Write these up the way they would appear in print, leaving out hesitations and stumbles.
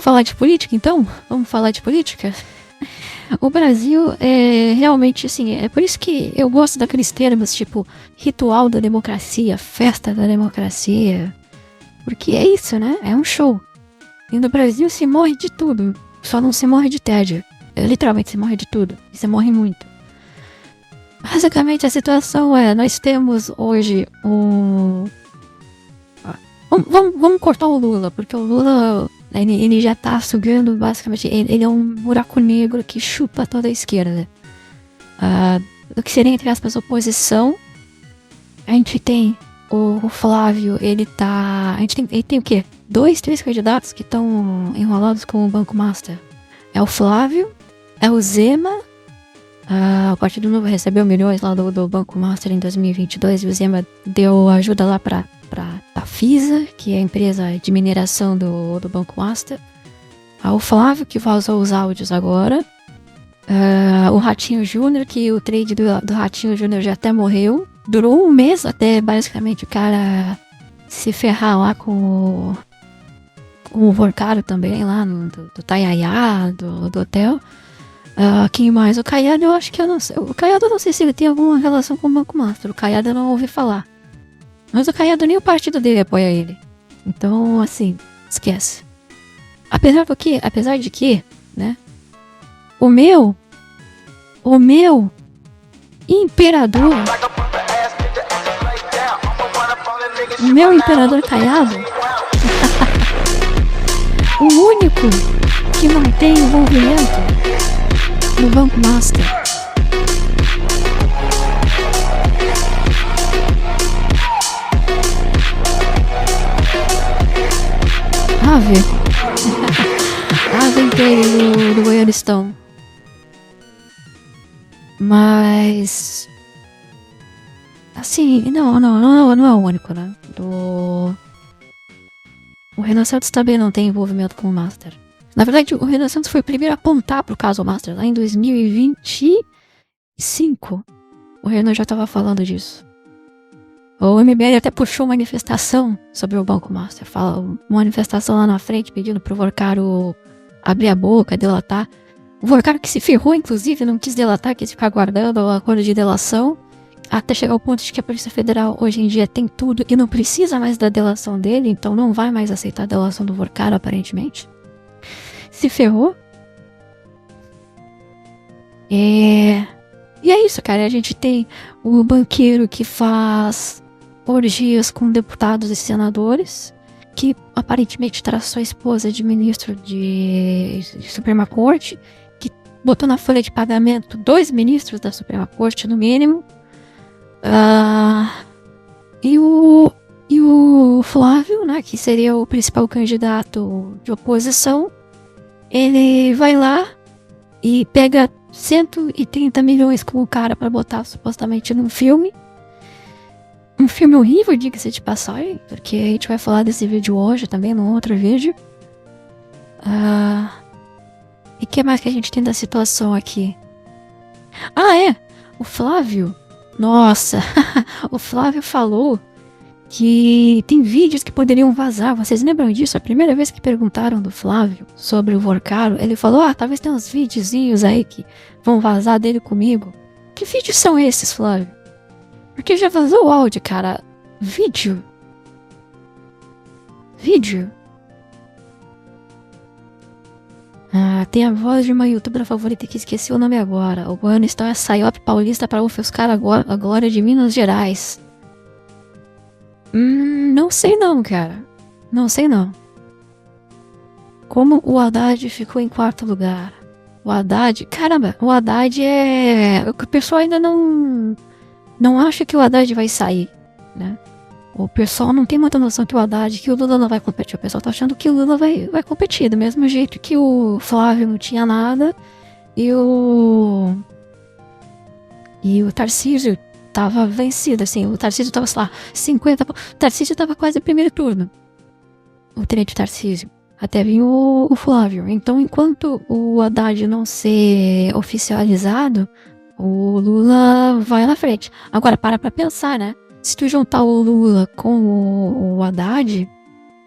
falar de política, então? Vamos falar de política? O Brasil é realmente, assim, é por isso que eu gosto daqueles termos, tipo, ritual da democracia, festa da democracia. Porque é isso, né? É um show. E no Brasil se morre de tudo, só não se morre de tédio. Literalmente se morre de tudo, e se morre muito. Basicamente a situação é, nós temos hoje um... Vamos cortar o Lula, porque o Lula, ele já tá sugando, basicamente, ele é um buraco negro que chupa toda a esquerda. Do que seria, entre aspas, oposição, a gente tem o Flávio, ele tem o quê? 2, 3 candidatos que estão enrolados com o Banco Master. É o Flávio, é o Zema, o Partido Novo recebeu milhões lá do Banco Master em 2022 e o Zema deu ajuda lá pra FISA, que é a empresa de mineração do Banco Master. O Flávio, que vazou os áudios agora. O Ratinho Júnior, que o trade do Ratinho Júnior já até morreu. Durou um mês até, basicamente, o cara se ferrar lá com o Vorcaro também, lá do Tayayá, do hotel. Quem mais? O Caiado, eu acho que eu não sei. O Caiado, eu não sei se ele tem alguma relação com o Banco Master. O Caiado eu não ouvi falar. Mas o Caiado, nem o partido dele apoia ele. Então, assim, esquece. Apesar de que, né? O meu imperador Caiado, o único que não tem envolvimento no Banco Master. Ave inteiro do Goianistão. Mas... assim, não é o único, né? O Renan Santos também não tem envolvimento com o Master. Na verdade, o Renan Santos foi o primeiro a apontar pro caso Master. Lá em 2025, o Renan já tava falando disso. O MBL até puxou manifestação sobre o Banco Master. Fala, uma manifestação lá na frente pedindo pro Vorcaro abrir a boca, delatar. O Vorcaro que se ferrou, inclusive, não quis delatar, quis ficar guardando o acordo de delação. Até chegar ao ponto de que a Polícia Federal hoje em dia tem tudo e não precisa mais da delação dele, então não vai mais aceitar a delação do Vorcaro, aparentemente. Se ferrou. E é isso, cara. A gente tem o banqueiro que faz orgias com deputados e senadores, que aparentemente traçou a esposa de ministro de Suprema Corte, que botou na folha de pagamento 2 ministros da Suprema Corte, no mínimo. E o Flávio, né, que seria o principal candidato de oposição, ele vai lá e pega 130 milhões com o cara pra botar supostamente num filme. Um filme horrível, diga-se de passagem, porque a gente vai falar desse vídeo hoje também, num outro vídeo. E o que mais que a gente tem da situação aqui? O Flávio. Nossa, o Flávio falou que tem vídeos que poderiam vazar. Vocês lembram disso? A primeira vez que perguntaram do Flávio sobre o Vorcaro, ele falou, talvez tenha uns videozinhos aí que vão vazar dele comigo. Que vídeos são esses, Flávio? Porque já vazou o áudio, cara. Vídeo. Tem a voz de uma youtuber favorita que esqueci o nome agora. O Goianistão é Sayop Paulista para ofuscar a glória de Minas Gerais. Não sei não, cara. Não sei não. Como o Haddad ficou em 4º lugar? O Haddad... Caramba, o Haddad é... O pessoal ainda não acha que o Haddad vai sair, né? O pessoal não tem muita noção que o Haddad, que o Lula não vai competir. O pessoal tá achando que o Lula vai competir, do mesmo jeito que o Flávio não tinha nada e o Tarcísio tava vencido, assim. O Tarcísio tava, sei lá, 50... O Tarcísio tava quase primeiro turno. O tenente Tarcísio. Até vir o Flávio. Então, enquanto o Haddad não ser oficializado, o Lula vai na frente. Agora, para pra pensar, né? Se tu juntar o Lula com o Haddad,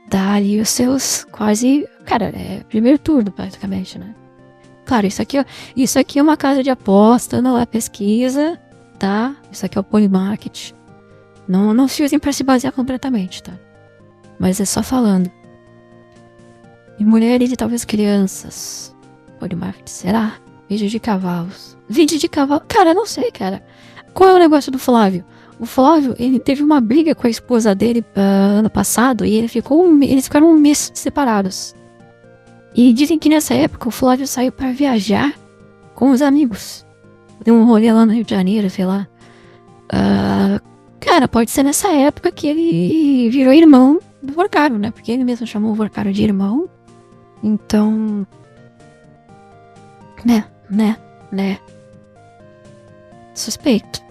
dá ali os seus quase... Cara, é primeiro turno, praticamente, né? Claro, isso aqui é uma casa de aposta, não é pesquisa, tá? Isso aqui é o Polymarket. Não se usem pra se basear completamente, tá? Mas é só falando. E mulheres e talvez crianças. Polymarket, será? Vídeo de cavalos. Vídeo de cavalo... Cara, não sei, cara. Qual é o negócio do Flávio? O Flávio, ele teve uma briga com a esposa dele ano passado e eles ficaram um mês separados. E dizem que nessa época o Flávio saiu pra viajar com os amigos. Deu um rolê lá no Rio de Janeiro, sei lá. Cara, pode ser nessa época que ele virou irmão do Vorcaro, né? Porque ele mesmo chamou o Vorcaro de irmão. Então... Né. Suspeito.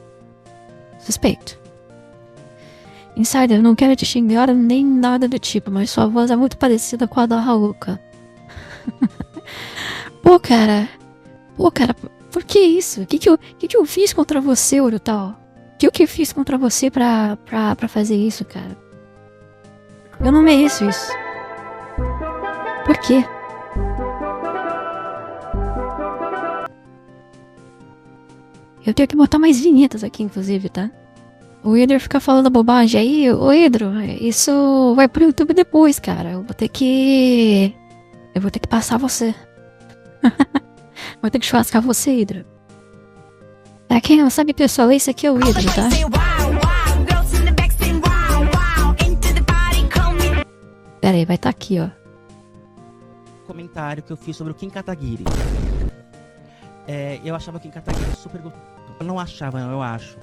Insider, não quero te xingar nem nada do tipo, mas sua voz é muito parecida com a da Raluca. Pô, cara, por que isso? O que eu fiz contra você, Urutau? O que eu fiz contra você pra fazer isso, cara? Eu não mereço isso. Por quê? Eu tenho que botar mais vinhetas aqui, inclusive, tá? O Hidro fica falando bobagem aí. Ô, Hidro, isso vai pro YouTube depois, cara. Eu vou ter que passar você. Vou ter que churrascar você, Hidro. Pra quem não sabe, pessoal, esse aqui é o Hidro, tá? Pera aí, vai estar aqui, ó. Comentário que eu fiz sobre o Kim Kataguiri. Eu achava o Kim Kataguiri super gostoso. Eu não achava, não, eu acho.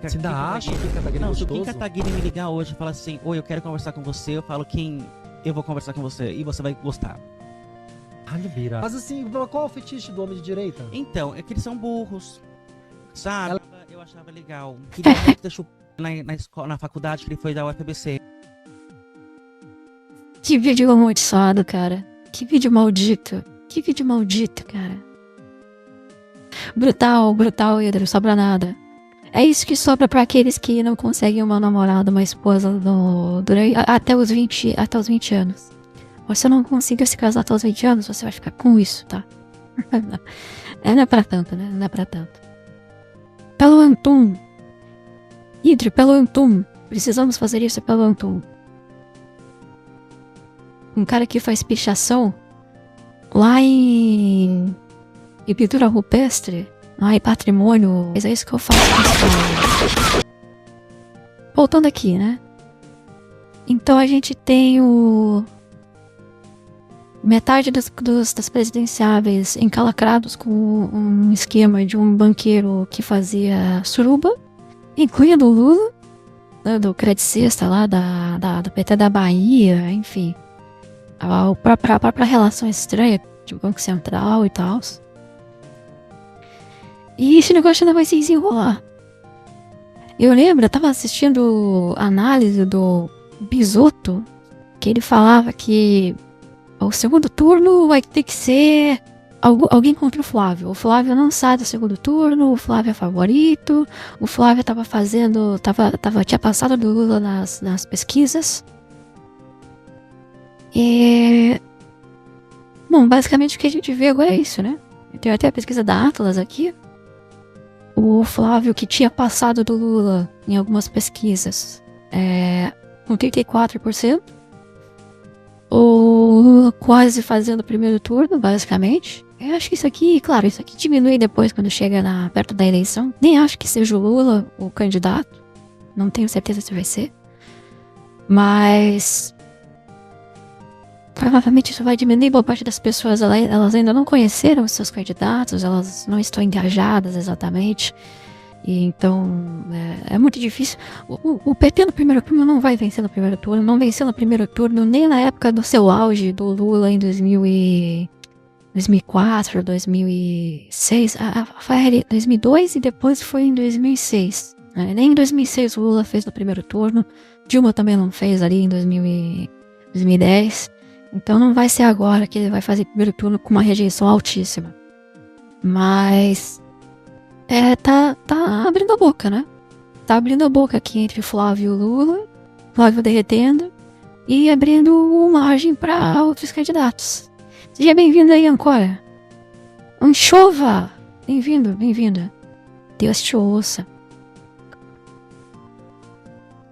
Você ainda acha o Kim Kataguiri não, gostoso? Se o Kim Kataguiri me ligar hoje e falar assim, oi, eu quero conversar com você, eu falo, Kim, eu vou conversar com você e você vai gostar. Bira. Mas assim, qual é o fetiche do homem de direita? Então, é que eles são burros, sabe? Eu achava legal. Queria muito ter chupado na faculdade que ele foi da UFBC. Que vídeo amaldiçoado, cara. Que vídeo maldito, cara. Brutal, Hidro, sobra nada. É isso que sobra pra aqueles que não conseguem uma namorada, uma esposa até os 20 anos. Você não conseguiu se casar até os 20 anos, você vai ficar com isso, tá? Não é pra tanto, né? Não é pra tanto. Pelo Antum. Hidro, pelo Antum. Precisamos fazer isso pelo Antum. Um cara que faz pichação lá em pintura rupestre, lá em patrimônio. Mas é isso que eu faço. Voltando aqui, né? Então a gente tem metade das presidenciáveis encalacrados com um esquema de um banqueiro que fazia suruba, incluindo o Lula, né, do Credicista lá, do PT da Bahia, enfim. A própria relação estranha de Banco Central e tal. E esse negócio ainda vai se desenrolar. Eu lembro, eu tava assistindo a análise do Bisotto, que ele falava que o segundo turno vai ter que ser alguém contra o Flávio. O Flávio não sai do segundo turno, o Flávio é favorito, o Flávio tinha passado do Lula nas pesquisas. Bom, basicamente o que a gente vê agora é isso, né? Tem até a pesquisa da Atlas aqui. O Flávio, que tinha passado do Lula em algumas pesquisas, com 34%. O Lula quase fazendo o primeiro turno, basicamente. Eu acho que isso aqui diminui depois quando chega perto da eleição. Nem acho que seja o Lula o candidato. Não tenho certeza se vai ser. Mas provavelmente isso vai diminuir. Boa parte das pessoas elas ainda não conheceram os seus candidatos, elas não estão engajadas exatamente. E então é muito difícil. O PT no primeiro turno não vai vencer no primeiro turno, não venceu no primeiro turno nem na época do seu auge do Lula em 2004, 2006, foi 2002 e depois foi em 2006. Nem em 2006 o Lula fez no primeiro turno, Dilma também não fez ali em 2010. Então não vai ser agora que ele vai fazer primeiro turno com uma rejeição altíssima. Mas tá abrindo a boca, né? Tá abrindo a boca aqui entre Flávio e Lula. Flávio derretendo. e abrindo margem para outros candidatos. Seja bem-vindo aí, Ancora. Anchova! Bem-vindo, bem-vinda. Deus te ouça.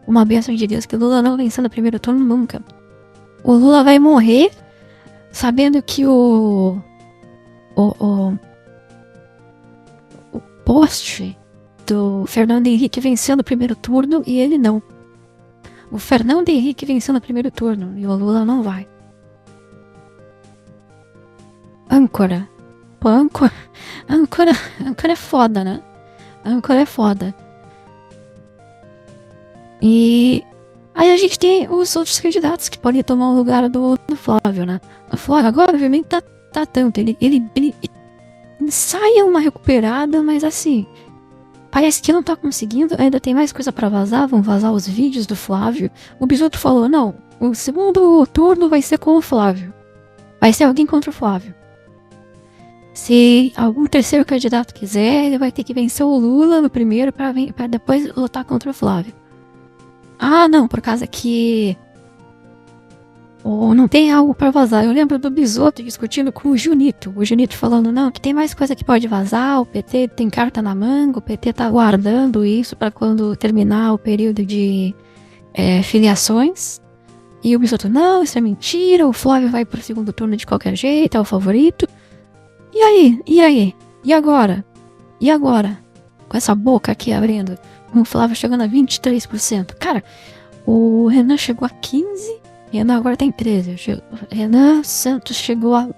Uma bênção de Deus que o Lula não vença no primeiro turno nunca. O Lula vai morrer sabendo que o poste do Fernando Henrique venceu no primeiro turno e ele não. O Fernando Henrique venceu no primeiro turno e o Lula não vai. Âncora. Pô, âncora é foda, né? Âncora é foda. E aí a gente tem os outros candidatos que podem tomar o lugar do Flávio, né? O Flávio agora, obviamente, tá tanto. Ele sai uma recuperada, mas assim, parece que não tá conseguindo. Ainda tem mais coisa pra vazar. Vão vazar os vídeos do Flávio. O Bisotto falou, não, o segundo turno vai ser com o Flávio. Vai ser alguém contra o Flávio. Se algum terceiro candidato quiser, ele vai ter que vencer o Lula no primeiro pra depois lutar contra o Flávio. Ah, não, por causa que não tem algo pra vazar. Eu lembro do Bisotto discutindo com o Junito. O Junito falando, não, que tem mais coisa que pode vazar. O PT tem carta na manga. O PT tá guardando isso pra quando terminar o período de filiações. E o Bisotto, não, isso é mentira. O Flávio vai pro segundo turno de qualquer jeito, é o favorito. E aí? E agora? Com essa boca aqui abrindo. O Flávio chegando a 23%. Cara, o Renan chegou a 15%. Renan agora tem 13%. Renan Santos chegou a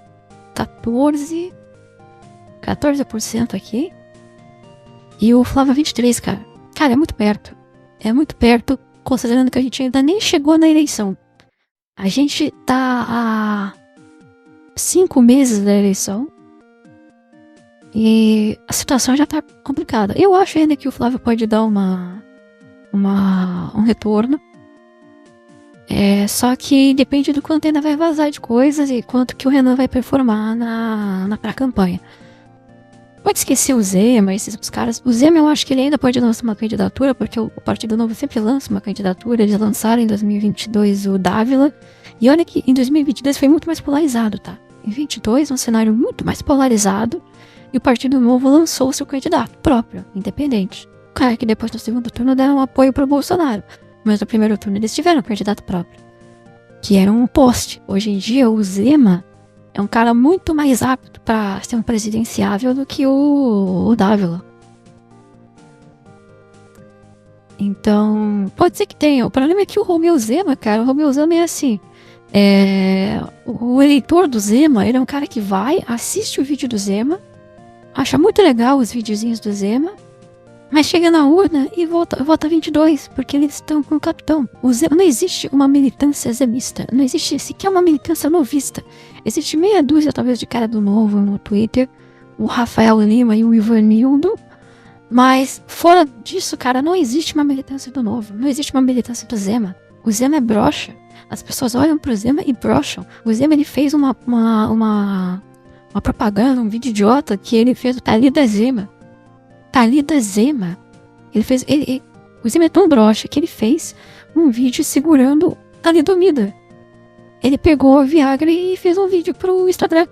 14% aqui. E o Flávio a 23%, cara. Cara, é muito perto. É muito perto, considerando que a gente ainda nem chegou na eleição. A gente tá há 5 meses da eleição. E a situação já tá complicada. Eu acho ainda que o Flávio pode dar um retorno. Só que depende do quanto ainda vai vazar de coisas e quanto que o Renan vai performar na pré-campanha. Pode esquecer o Zema, esses caras. O Zema eu acho que ele ainda pode lançar uma candidatura, porque o Partido Novo sempre lança uma candidatura. Eles lançaram em 2022 o Dávila. E olha que em 2022 foi muito mais polarizado, tá? Em 2022 um cenário muito mais polarizado. E o Partido Novo lançou o seu candidato próprio, independente. Cara, que depois do segundo turno deram apoio pro Bolsonaro. Mas no primeiro turno eles tiveram um candidato próprio. Que era um poste. Hoje em dia o Zema é um cara muito mais apto pra ser um presidenciável do que o Dávila. Então, pode ser que tenha. O problema é que o Romeu Zema, cara, o Romeu Zema é assim. O eleitor do Zema, ele é um cara que vai, assiste o vídeo do Zema, acha muito legal os videozinhos do Zema, mas chega na urna e vota 22, porque eles estão com o capitão. O Zema, não existe uma militância zemista, não existe sequer uma militância novista. Existe meia dúzia, talvez, de cara do Novo no Twitter, o Rafael Lima e o Ivanildo, mas fora disso, cara, não existe uma militância do Novo, não existe uma militância do Zema. O Zema é broxa, as pessoas olham pro Zema e brocham. O Zema, ele fez uma propaganda, um vídeo idiota que ele fez o Thalida Zema. Thalida Zema. O Zema é tão broxa que ele fez um vídeo segurando a lidomida. Ele pegou a Viagra e fez um vídeo pro Instagram.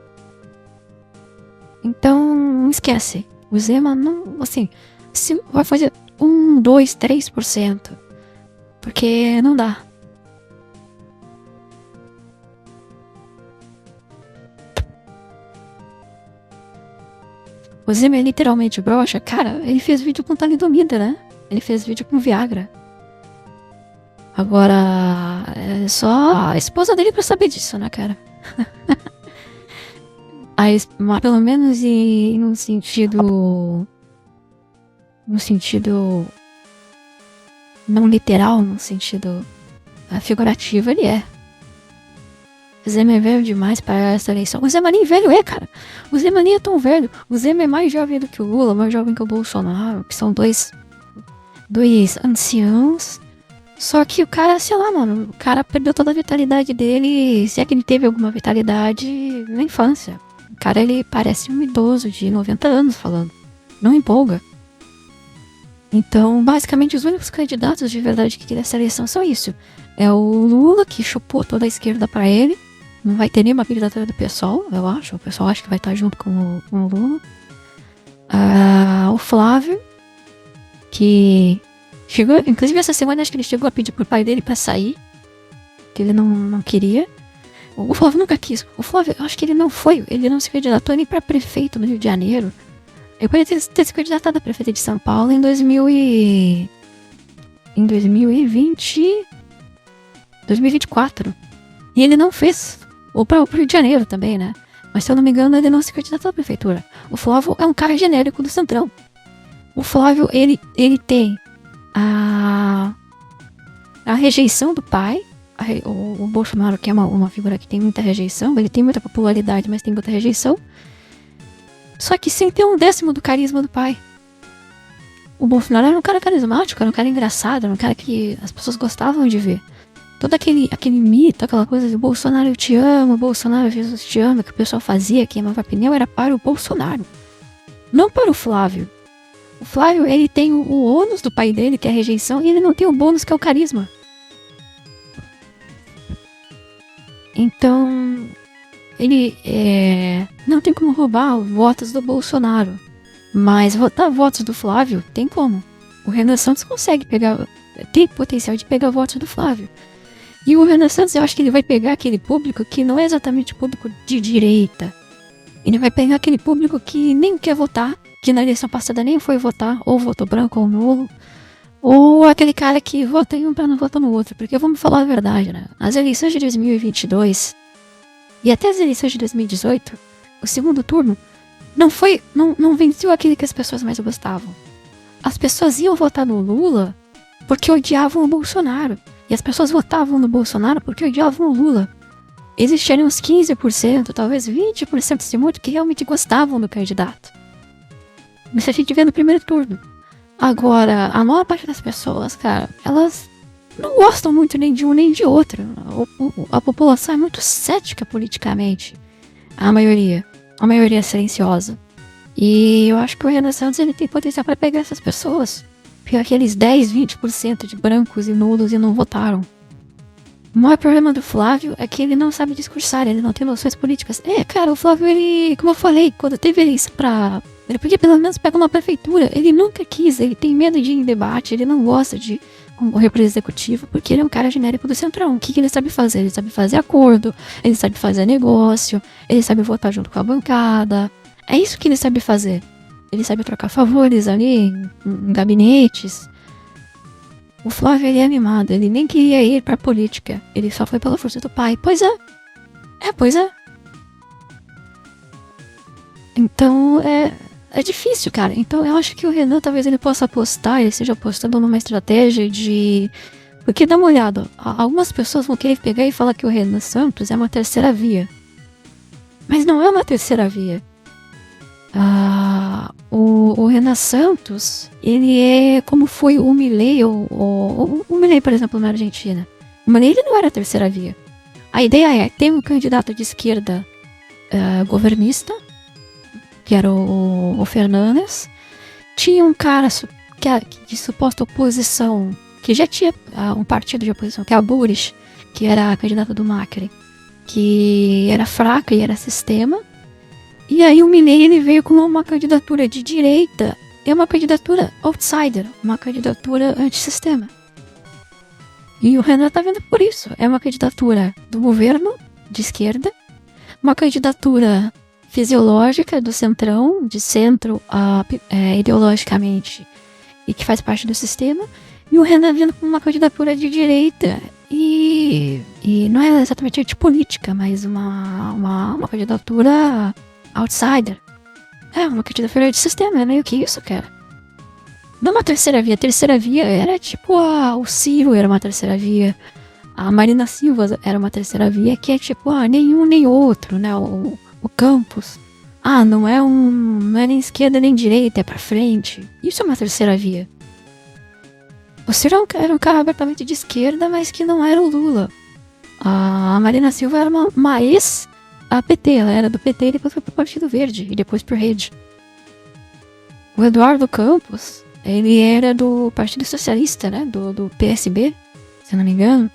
Então, não esquece. O Zema não, assim, se vai fazer 1, 2, 3%. Porque não dá. O Zema é literalmente broxa. Cara, ele fez vídeo com talidomida, né? Ele fez vídeo com Viagra. Agora, é só a esposa dele pra saber disso, né, cara? Mas pelo menos no sentido não literal, no sentido figurativo, ele é. O Zema é velho demais para essa eleição. O Zema nem velho é, cara. O Zema nem é tão velho. O Zema é mais jovem do que o Lula, mais jovem que o Bolsonaro, que são dois anciãos. Só que o cara, sei lá, mano, o cara perdeu toda a vitalidade dele, se é que ele teve alguma vitalidade na infância. O cara, ele parece um idoso de 90 anos falando. Não empolga. Então, basicamente, os únicos candidatos de verdade que nessa eleição são isso. É o Lula, que chupou toda a esquerda pra ele. Não vai ter nenhuma candidatura do PSOL, eu acho. O pessoal acha que vai estar junto com o Lula. O Flávio, que chegou, inclusive essa semana acho que ele chegou a pedir pro pai dele pra sair, que ele não queria. O Flávio nunca quis. O Flávio, eu acho que ele não se candidatou nem pra prefeito no Rio de Janeiro. Ele poderia ter se candidatado a prefeito de São Paulo em 2024. E ele não fez. Ou para o Rio de Janeiro também, né? Mas se eu não me engano, ele não se candidatou à prefeitura. O Flávio é um cara genérico do Centrão. O Flávio, ele tem a rejeição do pai. O Bolsonaro, que é uma figura que tem muita rejeição. Ele tem muita popularidade, mas tem muita rejeição. Só que sem ter um décimo do carisma do pai. O Bolsonaro era um cara carismático, era um cara engraçado, era um cara que as pessoas gostavam de ver. Todo aquele mito, aquela coisa de Bolsonaro eu te amo, Bolsonaro Jesus te ama, que o pessoal fazia, queimava pneu, era para o Bolsonaro. Não para o Flávio. O Flávio, ele tem o ônus do pai dele, que é a rejeição, e ele não tem o bônus, que é o carisma. Então, ele não tem como roubar os votos do Bolsonaro. Mas votar votos do Flávio, tem como. O Renan Santos consegue pegar, tem potencial de pegar votos do Flávio. E o Renan Santos, eu acho que ele vai pegar aquele público que não é exatamente público de direita. Ele vai pegar aquele público que nem quer votar, que na eleição passada nem foi votar, ou votou branco ou nulo. Ou aquele cara que vota em um pra não votar no outro. Porque vamos falar a verdade, né? As eleições de 2022 e até as eleições de 2018, o segundo turno não venceu aquele que as pessoas mais gostavam. As pessoas iam votar no Lula porque odiavam o Bolsonaro. E as pessoas votavam no Bolsonaro porque odiavam o Lula. Existiam uns 15%, talvez 20% se muito, que realmente gostavam do candidato. Isso a gente vê no primeiro turno. Agora, a maior parte das pessoas, cara, elas não gostam muito nem de um nem de outro. A população é muito cética politicamente. A maioria silenciosa. E eu acho que o Renan Santos, ele tem potencial para pegar essas pessoas. Porque aqueles 10, 20% de brancos e nulos e não votaram. O maior problema do Flávio é que ele não sabe discursar, ele não tem noções políticas. Cara, o Flávio, ele, como eu falei, quando teve eleição ele podia pelo menos pegar uma prefeitura. Ele nunca quis, ele tem medo de ir em debate, ele não gosta de concorrer para o executivo, porque ele é um cara genérico do Centrão. O que ele sabe fazer? Ele sabe fazer acordo, ele sabe fazer negócio, ele sabe votar junto com a bancada. É isso que ele sabe fazer. Ele sabe trocar favores ali em gabinetes. O Flávio, ele é animado, ele nem queria ir pra política. Ele só foi pela força do pai. Pois é. Pois é. Então, é difícil, cara. Então, eu acho que o Renan, talvez ele possa apostar, ele esteja apostando numa estratégia de... Porque, dá uma olhada, algumas pessoas vão querer pegar e falar que o Renan Santos é uma terceira via. Mas não é uma terceira via. O Renan Santos, ele é como foi o Milei, o Milei, por exemplo, na Argentina. O Milei, ele não era a terceira via. A ideia é ter um candidato de esquerda governista, que era o Fernandes. Tinha um cara de suposta oposição, que já tinha um partido de oposição, que é a Boris, que era a candidata do Macri, que era fraca e era sistema. E aí o Milei, ele veio com uma candidatura de direita, é uma candidatura outsider, uma candidatura antissistema. E o Renan tá vendo por isso. É uma candidatura do governo, de esquerda, uma candidatura fisiológica do centrão, de centro ideologicamente, e que faz parte do sistema, e o Renan vindo com uma candidatura de direita, e não é exatamente antipolítica, mas uma candidatura outsider. Uma candidatura de sistema, é meio que isso, cara. Não uma terceira via. A terceira via era tipo o Ciro era uma terceira via. A Marina Silva era uma terceira via, que é tipo, nenhum nem outro, né? O Campos. Não é nem esquerda nem direita, é pra frente. Isso é uma terceira via. O Ciro era um cara abertamente de esquerda, mas que não era o Lula. A Marina Silva era uma a PT, ela era do PT e depois foi pro Partido Verde, e depois pro Rede. O Eduardo Campos, Ele era do Partido Socialista, né? Do PSB, se eu não me engano.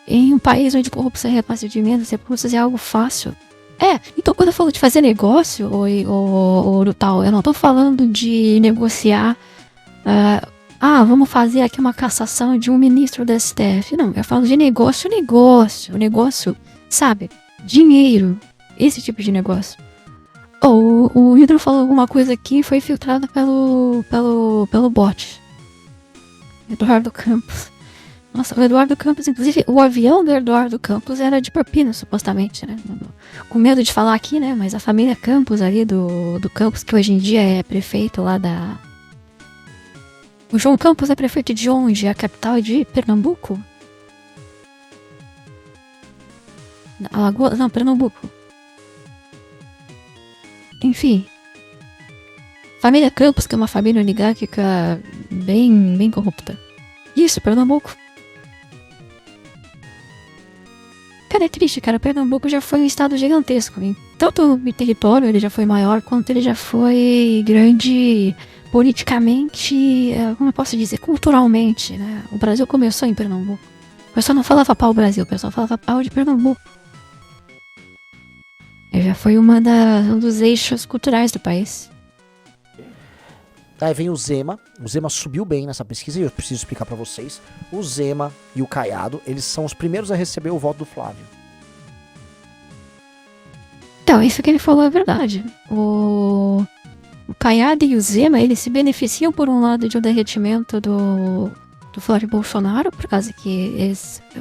Em um país onde corrupção é repasse de emendas, recursos é algo fácil. Então quando eu falo de fazer negócio, ou tal, eu não tô falando de negociar. Vamos fazer aqui uma cassação de um ministro da STF. Não, eu falo de negócio. Negócio, sabe? Dinheiro. Esse tipo de negócio. O Hydro falou alguma coisa aqui e foi filtrada pelo bot. Eduardo Campos. Nossa, o Eduardo Campos, inclusive, o avião do Eduardo Campos era de propina, supostamente, né? Com medo de falar aqui, né? Mas a família Campos ali do Campos, que hoje em dia é prefeito lá da... O João Campos é prefeito de onde? A capital de Pernambuco? Alagoas? Não, Pernambuco. Enfim. Família Campos, que é uma família oligárquica bem corrupta. Isso, Pernambuco. Cara, é triste, cara. Pernambuco já foi um estado gigantesco. Tanto em território ele já foi maior, quanto ele já foi grande politicamente, como eu posso dizer, culturalmente, né? O Brasil começou em Pernambuco. O pessoal não falava pau Brasil, o pessoal falava pau de Pernambuco. Ele já foi um dos eixos culturais do país. Aí vem o Zema. O Zema subiu bem nessa pesquisa e eu preciso explicar pra vocês. O Zema e o Caiado, eles são os primeiros a receber o voto do Flávio. Então, isso que ele falou é verdade. O Caiado e o Zema, eles se beneficiam por um lado de um derretimento do Flávio Bolsonaro, por causa que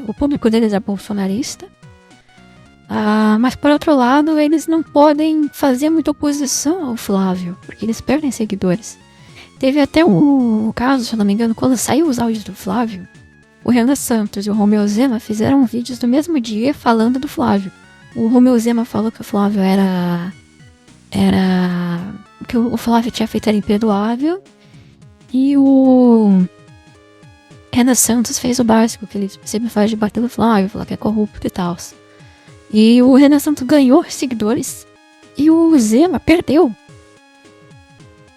o público deles é bolsonarista. Mas por outro lado, eles não podem fazer muita oposição ao Flávio, porque eles perdem seguidores. Teve até um caso, se eu não me engano, quando saiu os áudios do Flávio, o Renan Santos e o Romeu Zema fizeram vídeos no mesmo dia falando do Flávio. O Romeu Zema falou que o Flávio que o Flávio tinha feito era imperdoável, e o Renan Santos fez o básico que ele sempre faz de bater no Flávio, falar que é corrupto e tal. E o Renan Santos ganhou seguidores e o Zema perdeu.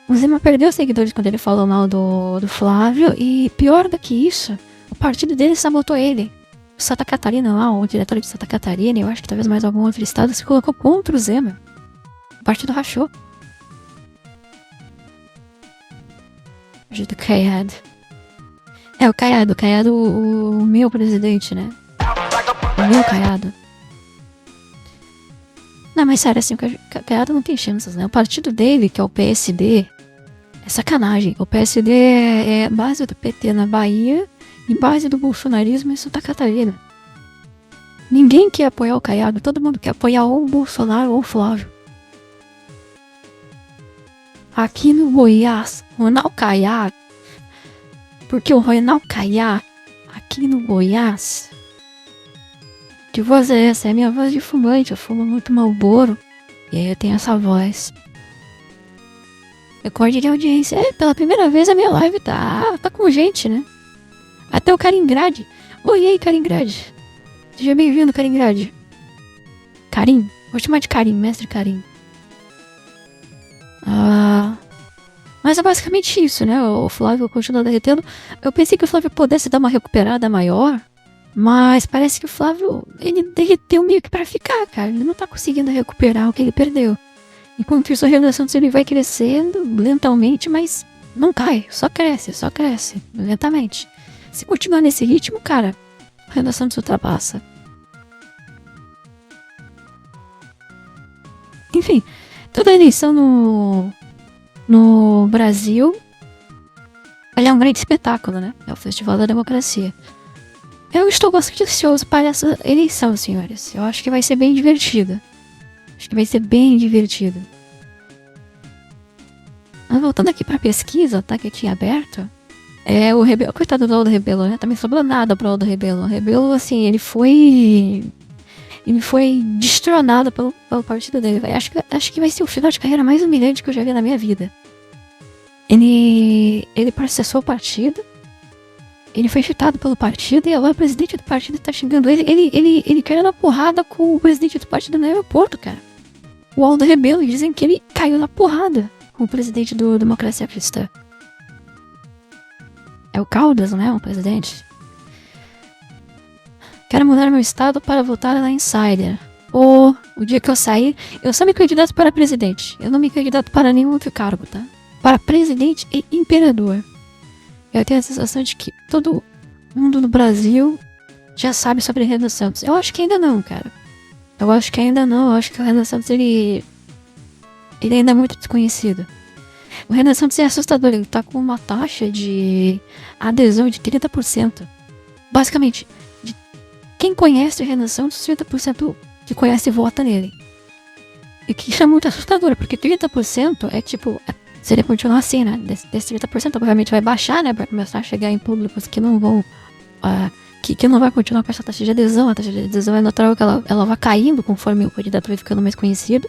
O Zema perdeu seguidores quando ele falou mal do Flávio, e pior do que isso, o partido dele sabotou ele. O Santa Catarina lá, o diretor de Santa Catarina, eu acho que talvez mais algum outro estado, se colocou contra o Zema. O partido rachou. Do Caiado. O Caiado, o meu presidente, né? O meu Caiado. Não, mas sério, assim, o Caiado não tem chances, né? O partido dele, que é o PSD, é sacanagem. O PSD é base do PT na Bahia e base do bolsonarismo em Santa Catarina. Ninguém quer apoiar o Caiado, todo mundo quer apoiar ou o Bolsonaro ou o Flávio. Aqui no Goiás, Ronaldo Caiado, porque o Ronaldo Caiado, aqui no Goiás, que voz é essa? É minha voz de fumante, eu fumo muito Marlboro, e aí eu tenho essa voz. Recorde de audiência. Pela primeira vez a minha live tá com gente, né? Até o Karingrad. Oi, aí, Karingrad. Seja bem-vindo, Karingrad. Karim? Vou chamar de Karim, mestre Karim. Mas é basicamente isso, né? O Flávio continua derretendo. Eu pensei que o Flávio pudesse dar uma recuperada maior, mas parece que o Flávio, ele derreteu meio que pra ficar, cara. Ele não tá conseguindo recuperar o que ele perdeu. Enquanto isso, a Renan Santos ele vai crescendo lentamente, mas não cai. Só cresce, lentamente. Se continuar nesse ritmo, cara, o Renan Santos ultrapassa. Enfim, toda eleição no Brasil, ele é um grande espetáculo, né? É o Festival da Democracia. Eu estou bastante ansioso para essa eleição, senhores. Eu acho que vai ser bem divertida. Mas voltando aqui pra pesquisa, tá? Que eu tinha aberto. O Rebelo, coitado do Aldo Rebelo, né? Também sobrou nada pro Aldo Rebelo. O Rebelo, assim, ele foi destronado pelo partido dele. Acho que vai ser o final de carreira mais humilhante que eu já vi na minha vida. Ele processou o partido. Ele foi chutado pelo partido e agora o presidente do partido tá xingando ele. Ele caiu na porrada com o presidente do partido no aeroporto, cara. O Aldo Rebelo, dizem que ele caiu na porrada o presidente do Democracia Cristã. É o Caldas, não é? O presidente. Quero mudar meu estado para votar na Insider. O dia que eu sair, eu só me candidato para presidente. Eu não me candidato para nenhum outro cargo, tá? Para presidente e imperador. Eu tenho a sensação de que todo mundo no Brasil já sabe sobre Renan Santos. Eu acho que ainda não, cara. Eu acho que o Renan Santos, ele ainda é muito desconhecido. O Renan Santos é assustador. Ele tá com uma taxa de adesão de 30%. Basicamente, de quem conhece o Renan Santos, 30% que conhece vota nele. E que é muito assustador, porque 30% é tipo... Se ele continuar assim, né? Desse 30%, obviamente vai baixar, né? Pra começar a chegar em públicos que não vão... que não vai continuar com essa taxa de adesão. A taxa de adesão é natural que ela vai caindo conforme o candidato vai ficando mais conhecido.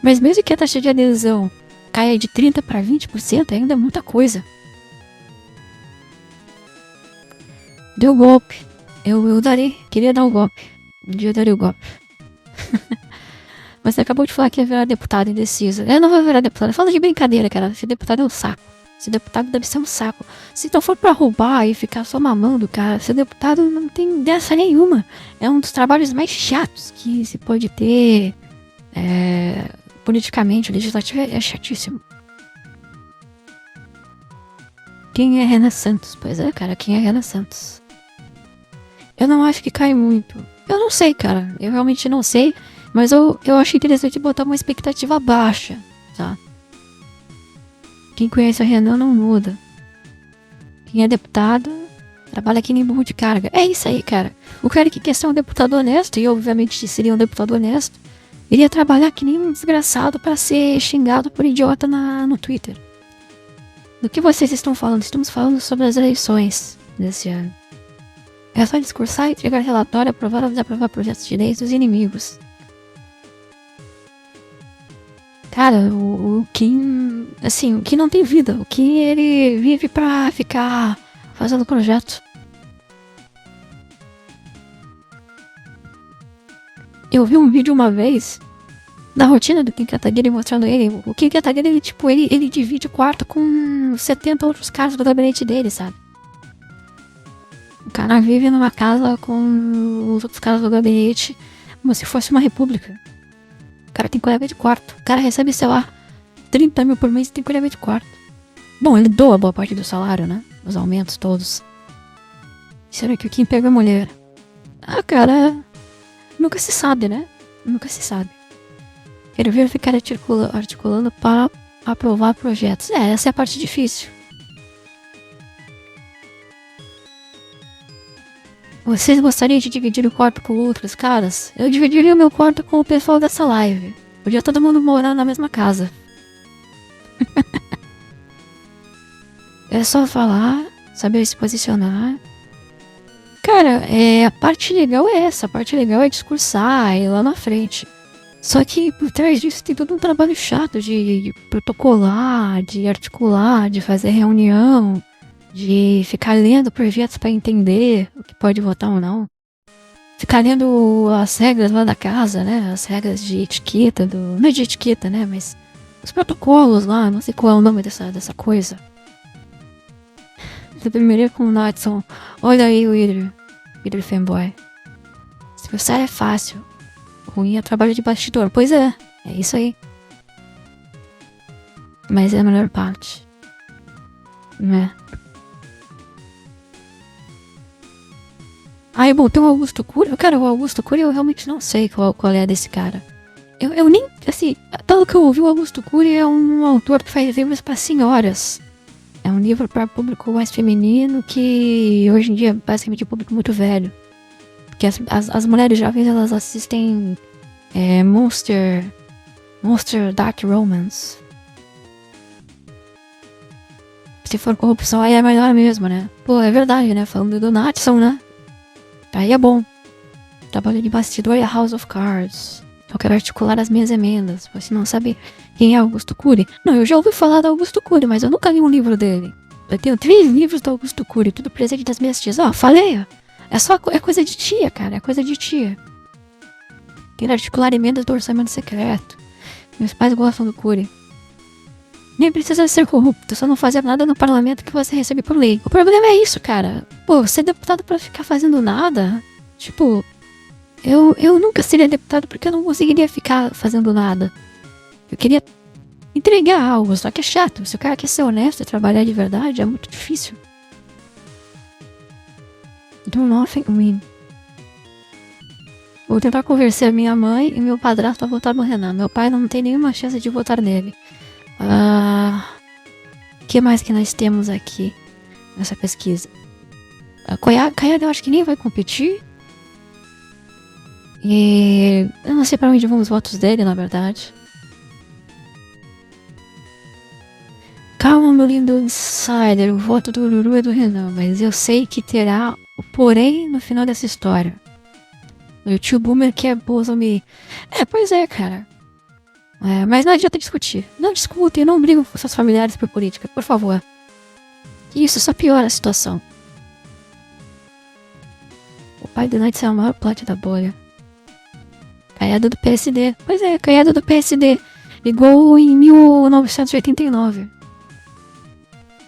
Mas mesmo que a taxa de adesão caia de 30% para 20%, ainda é muita coisa. Deu golpe. Eu queria dar o golpe. Um dia eu daria o golpe. Mas você acabou de falar que ia virar deputado indeciso. Eu não vou virar deputado. Fala de brincadeira, cara. Ser deputado é um saco. Ser deputado deve ser um saco. Se não for pra roubar e ficar só mamando, cara, ser deputado não tem dessa nenhuma. É um dos trabalhos mais chatos que se pode ter. Politicamente, o legislativo é chatíssimo. Quem é Renan Santos? Pois é, cara, quem é Renan Santos? Eu não acho que cai muito. Eu não sei, cara. Eu realmente não sei. Mas eu acho interessante botar uma expectativa baixa, tá? Quem conhece o Renan não muda. Quem é deputado, trabalha aqui nem burro de carga. É isso aí, cara. O cara que quer ser um deputado honesto, e obviamente seria um deputado honesto, iria trabalhar que nem um desgraçado para ser xingado por idiota no Twitter. Do que vocês estão falando? Estamos falando sobre as eleições desse ano. É só discursar, entregar relatório, aprovar ou desaprovar projetos de lei dos inimigos. Cara, o Kim, assim, o Kim não tem vida. O Kim, ele vive pra ficar fazendo projeto. Eu vi um vídeo uma vez da rotina do Kim Kataguiri mostrando ele. O Kim Kataguiri, ele, tipo, ele divide o quarto com 70 outros caras do gabinete dele, sabe? O cara vive numa casa com os outros caras do gabinete como se fosse uma república. O cara tem que cuidar de quarto. O cara recebe, sei lá, 30 mil por mês e tem que cuidar de quarto. Bom, ele doa boa parte do salário, né? Os aumentos todos. Será que o Kim pega a mulher? Ah, cara, nunca se sabe, né? Nunca se sabe. Ele veio ficar articulando para aprovar projetos. Essa é a parte difícil. Vocês gostariam de dividir o quarto com outros caras? Eu dividiria o meu quarto com o pessoal dessa live. Podia todo mundo morar na mesma casa. É só falar, saber se posicionar. Cara, a parte legal é essa. A parte legal é discursar, ir lá na frente. Só que por trás disso tem todo um trabalho chato de protocolar, de articular, de fazer reunião, de ficar lendo projetos pra entender o que pode votar ou não. Ficar lendo as regras lá da casa, né? As regras de etiqueta, não é de etiqueta, né? Mas os protocolos lá, não sei qual é o nome dessa coisa. Eu primeiro com o Natson. Olha aí o Idris Fanboy. Se pensar é fácil. O ruim é trabalho de bastidor. Pois é isso aí. Mas é a melhor parte. Né? Aí, bom, tem o Augusto Cury. Cara, o Augusto Cury eu realmente não sei qual é desse cara. Eu nem, assim, pelo que eu ouvi, o Augusto Cury é um autor que faz livros pra senhoras. É um livro para público mais feminino que hoje em dia é basicamente um público muito velho. Porque as mulheres jovens, elas assistem Monster Dark Romance. Se for corrupção, aí é melhor mesmo, né? Pô, é verdade, né? Falando do Natson, né? Aí é bom. Trabalho de bastidor e a House of Cards. Eu quero articular as minhas emendas. Você não sabe quem é Augusto Cury? Não, eu já ouvi falar do Augusto Cury, mas eu nunca li um livro dele. Eu tenho 3 livros do Augusto Cury, tudo presente das minhas tias. Ó, falei, ó. É coisa de tia, cara. É coisa de tia. Quero articular emendas do orçamento secreto. Meus pais gostam do Cury. Nem precisa ser corrupto, só não fazer nada no parlamento que você recebe por lei. O problema é isso, cara. Pô, ser deputado pra ficar fazendo nada? Tipo, eu nunca seria deputado porque eu não conseguiria ficar fazendo nada. Eu queria entregar algo, só que é chato. Se o cara quer ser honesto e trabalhar de verdade, é muito difícil. Do nothing win. Vou tentar convencer a minha mãe e meu padrasto a votar no Renan. Meu pai não tem nenhuma chance de votar nele. O que mais que nós temos aqui nessa pesquisa? Caiado eu acho que nem vai competir. E eu não sei pra onde vão os votos dele, na verdade. Calma, meu lindo insider, o voto do Ururu é do Renan, mas eu sei que terá o porém no final dessa história. O YouTube Boomer que é Bolsonaro. Pois é, cara. Mas não adianta discutir. Não discutem, não brigam com seus familiares por política, por favor. Isso só piora a situação. O pai do Knights é o maior plot da bolha. Caiado do PSD. Pois é, caiado do PSD. Ligou em 1989.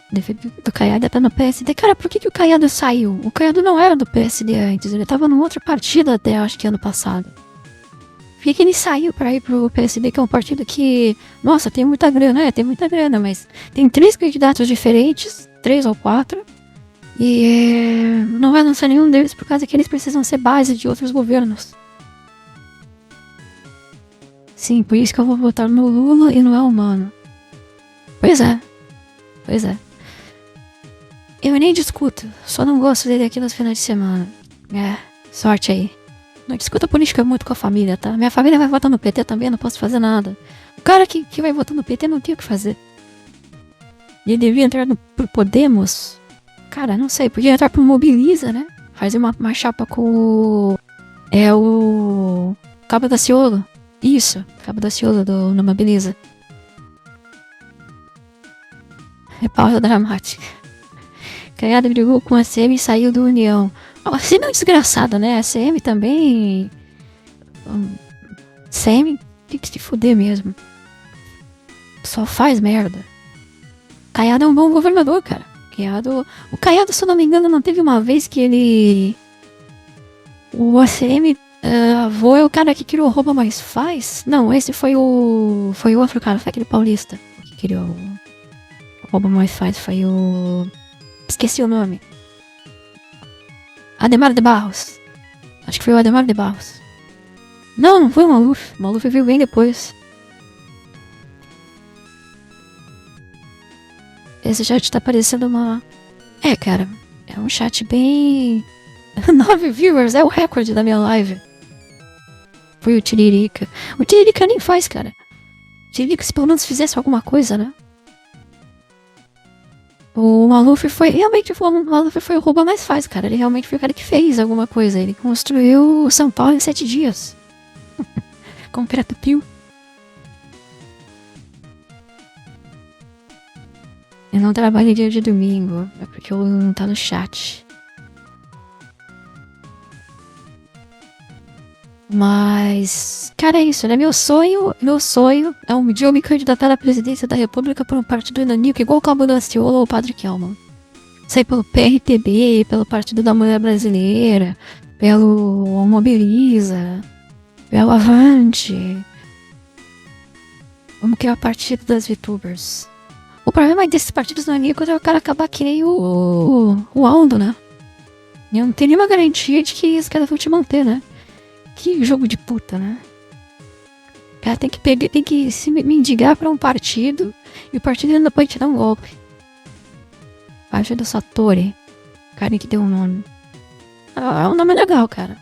O defeito do Caiado tá no PSD. Cara, por que o Caiado saiu? O Caiado não era do PSD antes. Ele tava num outro partido até, acho que ano passado. Por que ele saiu pra ir pro PSD, que é um partido que... Nossa, tem muita grana. Tem muita grana, mas... Tem 3 candidatos diferentes. 3 ou 4. E... não vai lançar nenhum deles por causa que eles precisam ser base de outros governos. Sim, por isso que eu vou votar no Lula e no Elmano. Pois é. Pois é. Eu nem discuto, só não gosto dele aqui nos finais de semana. Sorte aí. Não discuto política muito com a família, tá? Minha família vai votar no PT também, não posso fazer nada. O cara que vai votar no PT não tem o que fazer. Ele devia entrar pro Podemos. Cara, não sei, podia entrar pro Mobiliza, né? Fazer uma chapa com o Cabo da Ciolo. Isso, Cabo da Ciolo no Mobiliza. É pausa dramática. Caiado brigou com a CM e saiu do União. A CM é um desgraçado, né? A CM também... CM tem que se fuder mesmo. Só faz merda. Caiado é um bom governador, cara. O Caiado, se eu não me engano, não teve uma vez que ele... O ACM... Avô é o cara que criou o Rouba Mais Faz? Não, esse foi o outro cara, foi aquele paulista que criou o Rouba Mais Faz, foi o... Esqueci o nome. Ademar de Barros. Acho que foi o Ademar de Barros. Não foi o Maluf. O Maluf veio bem depois. Esse chat tá parecendo uma... cara. É um chat bem... 9 viewers, é o recorde da minha live. Foi o Tiririca. O Tiririca nem faz, cara. O Tiririca, se pelo menos fizesse alguma coisa, né? O Maluf foi... Realmente, o Maluf foi o Rouba Mais Faz, cara. Ele realmente foi o cara que fez alguma coisa. Ele construiu São Paulo em 7 dias. Com o Preto Pio. Eu não trabalho dia de domingo. É porque eu não tá no chat. Mas, cara, é isso, né? Meu sonho é um dia eu me candidatar à presidência da República por um partido inanico, igual o Cabo da Ciolo ou o Padre Kelman. Sair pelo PRTB, pelo Partido da Mulher Brasileira, pelo Mobiliza, pelo Avante. Vamos criar o Partido das VTubers. O problema é desses partidos inanicos é o cara acabar que nem o Aldo, né? E eu não tenho nenhuma garantia de que os caras vão te manter, né? Que jogo de puta, né? O cara tem que se mendigar pra um partido e o partido ainda pode te dar um golpe. Partido Satori. O cara que deu um nome. É um nome legal, cara.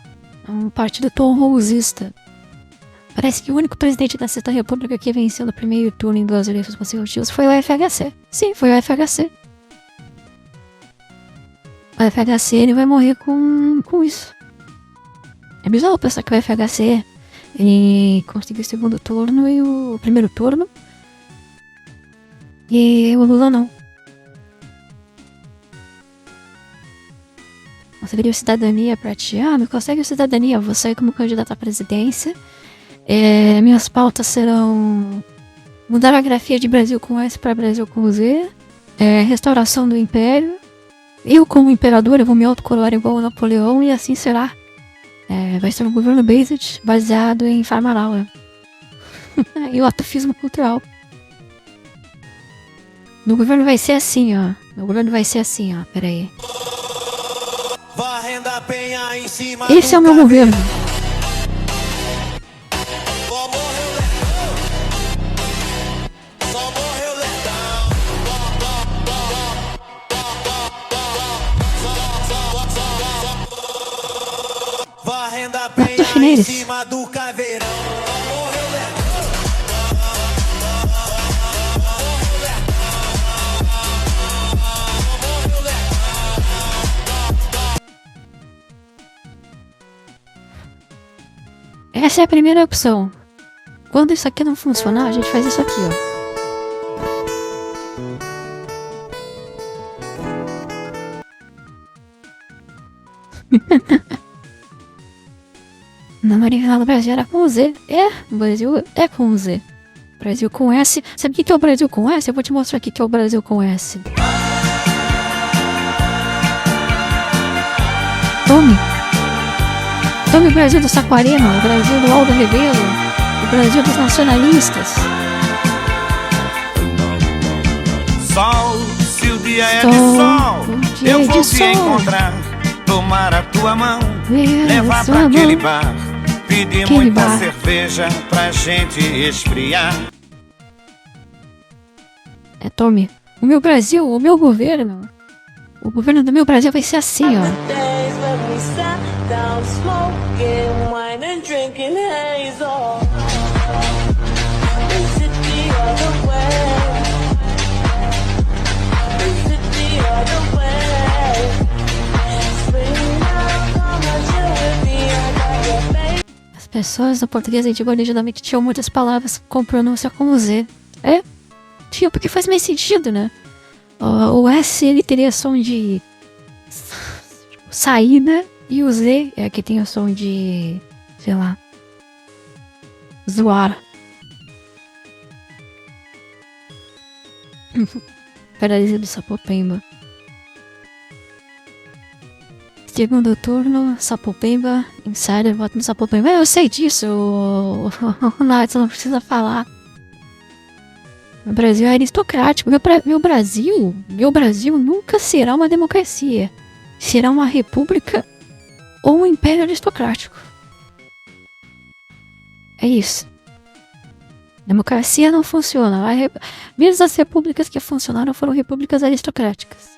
É um partido tom-rosista. Parece que o único presidente da Sexta República que venceu no primeiro turno em 2 eleições consecutivas foi o FHC. Sim, foi o FHC. O FHC ele vai morrer com isso. É bizarro pensar que o FHC ele conseguiu o segundo turno e o primeiro turno. E o Lula não. Você pediu cidadania pra ti. Não consegue cidadania. Vou sair como candidato à presidência. Minhas pautas serão Mudar a grafia de Brasil com S para Brasil com Z. Restauração do Império. Eu, como imperador, eu vou me autocoroar igual o Napoleão e assim será. Vai ser um governo based baseado em Farmalaura. E o atafismo cultural. No governo vai ser assim, ó. Peraí. Esse é o meu governo. Toque neles. Essa é a primeira opção. Quando isso aqui não funcionar, a gente faz isso aqui, ó. Na original do Brasil era com Z. O Brasil é com Z. Brasil com S. Sabe o que é o Brasil com S? Eu vou te mostrar aqui que é o Brasil com S. Tome o Brasil do Saquarema, o Brasil do Aldo Rebelo, o Brasil dos nacionalistas. Sol, se o dia é de sol, eu vou te encontrar, tomar a tua mão, levar pra aquele bar, pedir muita cerveja pra gente esfriar. Tome. O meu Brasil, o meu governo, o governo do meu Brasil vai ser assim, ó. As pessoas no português antigo originalmente tinham muitas palavras com pronúncia com Z. Tinha, porque faz mais sentido, né? O S ele teria som de saída e o Z é que tem o som de, sei lá, zoar. Paralisia do Sapopemba. Segundo turno, Sapopemba, Insider, voto no Sapopemba. Eu sei disso, o Nath, não precisa falar. O Brasil é aristocrático. Meu Brasil nunca será uma democracia. Será uma república ou um império aristocrático. É isso. Democracia não funciona. Mesmo as repúblicas que funcionaram foram repúblicas aristocráticas.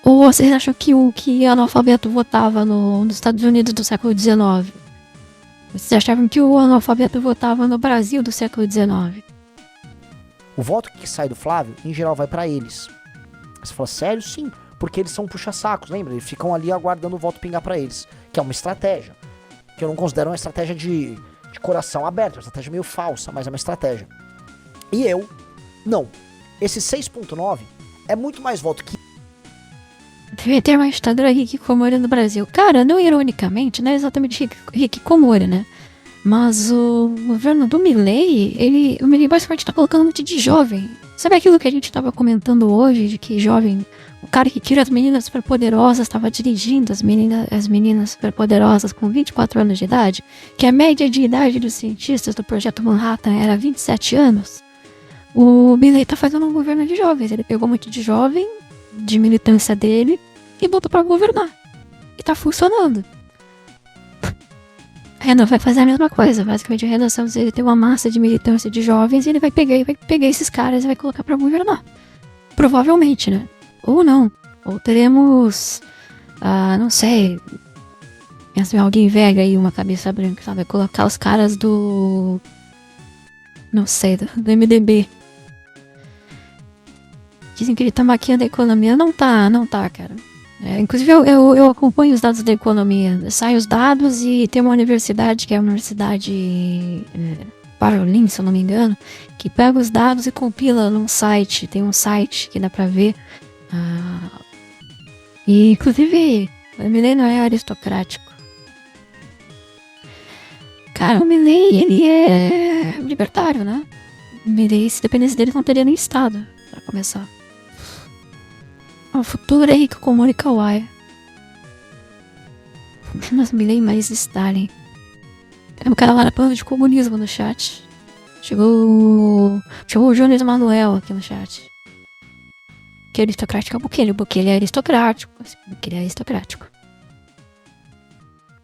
Ou vocês acham que analfabeto votava nos Estados Unidos do século XIX? Vocês achavam que o analfabeto votava no Brasil do século XIX? O voto que sai do Flávio, em geral, vai pra eles. Você fala, sério? Sim, porque eles são puxa-sacos, lembra? Eles ficam ali aguardando o voto pingar pra eles. Que é uma estratégia. Que eu não considero uma estratégia de coração aberto. É uma estratégia meio falsa, mas é uma estratégia. E eu, não. Esse 6.9 é muito mais voto que... Devia ter uma ditadura Hikikomori no Brasil. Cara, não ironicamente, não é exatamente Hikikomori, né? Mas o governo do Milei, o Milei basicamente tá colocando um monte de jovem. Sabe aquilo que a gente tava comentando hoje, de que jovem, o cara que tira as meninas superpoderosas tava dirigindo as meninas superpoderosas com 24 anos de idade? Que a média de idade dos cientistas do Projeto Manhattan era 27 anos. O Milei tá fazendo um governo de jovens. Ele pegou um monte de jovem, de militância dele, e botou pra governar. E tá funcionando. Renan vai fazer a mesma coisa. Basicamente, a Renan Santos, ele tem uma massa de militância de jovens e ele vai pegar esses caras e vai colocar pra governar. Provavelmente, né? Ou não. Ou teremos, não sei, pensa em alguém velho aí, uma cabeça branca, sabe? Vai colocar os caras do... não sei, do MDB. Dizem que ele tá maquiando a economia. Não tá, cara. Inclusive, eu acompanho os dados da economia. Saem os dados e tem uma universidade, que é a Universidade Parolin, se eu não me engano, que pega os dados e compila num site. Tem um site que dá pra ver. E, inclusive, o Milei não é aristocrático. Cara, o Milei, ele é libertário, né? Milley, se dependesse dele, não teria nem estado, pra começar. O futuro é rico como Morikawa. Mas Milley mais Stalin. Tem um cara lá falando de comunismo no chat. Chegou o Jones Manuel aqui no chat. Que aristocrático é o Bukele é aristocrático. Bukele é aristocrático.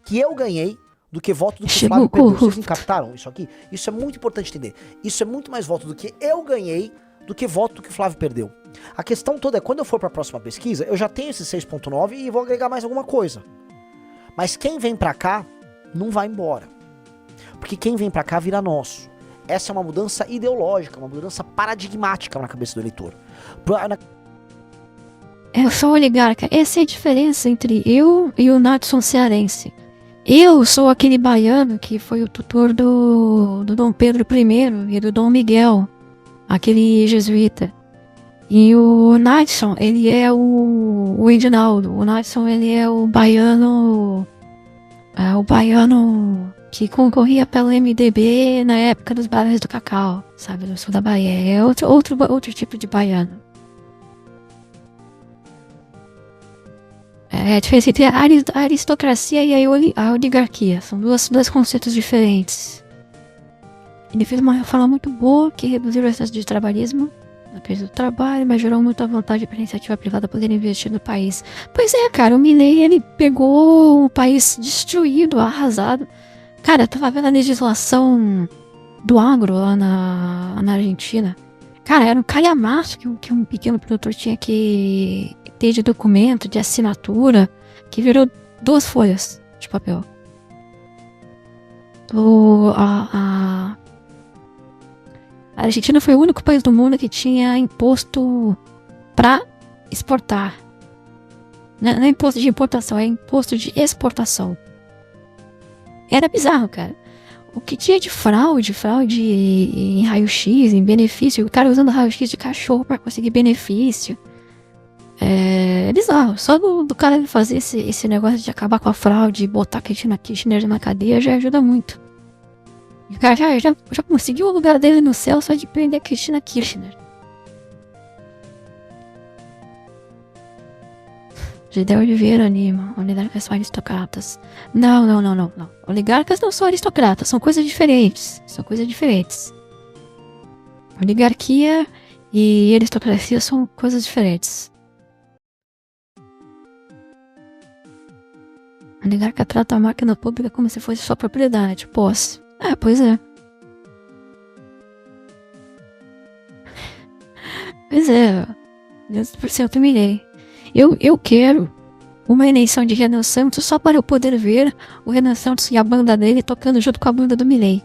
Que eu ganhei do que voto do que Chegou Flávio perdeu. Vocês corrupto. encaptaram isso aqui? Isso é muito importante entender. Isso é muito mais voto do que eu ganhei do que voto do que o Flávio perdeu. A questão toda é, quando eu for para a próxima pesquisa, eu já tenho esse 6.9 e vou agregar mais alguma coisa. Mas quem vem pra cá não vai embora. Porque quem vem pra cá vira nosso. Essa é uma mudança ideológica, uma mudança paradigmática na cabeça do eleitor. Eu sou oligarca. Essa é a diferença entre eu e o Natson cearense. Eu sou aquele baiano que foi o tutor do Dom Pedro I e do Dom Miguel, aquele jesuíta. E o Natson, ele é o Edinaldo. O Natson, ele é o baiano que concorria pelo MDB na época dos bares do Cacau, sabe, do sul da Bahia. É outro tipo de baiano. É a diferença entre a aristocracia e a oligarquia. São dois conceitos diferentes. Ele fez uma reforma muito boa que reduziu o excesso de trabalhismo na perda do trabalho, mas gerou muita vontade para a iniciativa privada poder investir no país. Pois é, cara, o Milley, ele pegou um país destruído, arrasado. Cara, eu tava vendo a legislação do agro lá na Argentina. Cara, era um calhamaço que um pequeno produtor tinha que ter de documento, de assinatura, que virou 2 folhas de papel. A Argentina foi o único país do mundo que tinha imposto pra exportar. Não é imposto de importação, é imposto de exportação. Era bizarro, cara. O que tinha de fraude em raio-x, em benefício, o cara usando raio-x de cachorro pra conseguir benefício. É bizarro. Só do cara fazer esse negócio de acabar com a fraude e botar a Kirchner na cadeia já ajuda muito. O cara já conseguiu o lugar dele no céu só de prender a Cristina Kirchner. Gedel Oliveira anima. Oligarcas são aristocratas. Não. Oligarcas não são aristocratas. São coisas diferentes. Oligarquia e aristocracia são coisas diferentes. Oligarca trata a máquina pública como se fosse sua propriedade, posse. Pois é. Pois é. 200% Milley. Eu quero uma eleição de Renan Santos só para eu poder ver o Renan Santos e a banda dele tocando junto com a banda do Milley.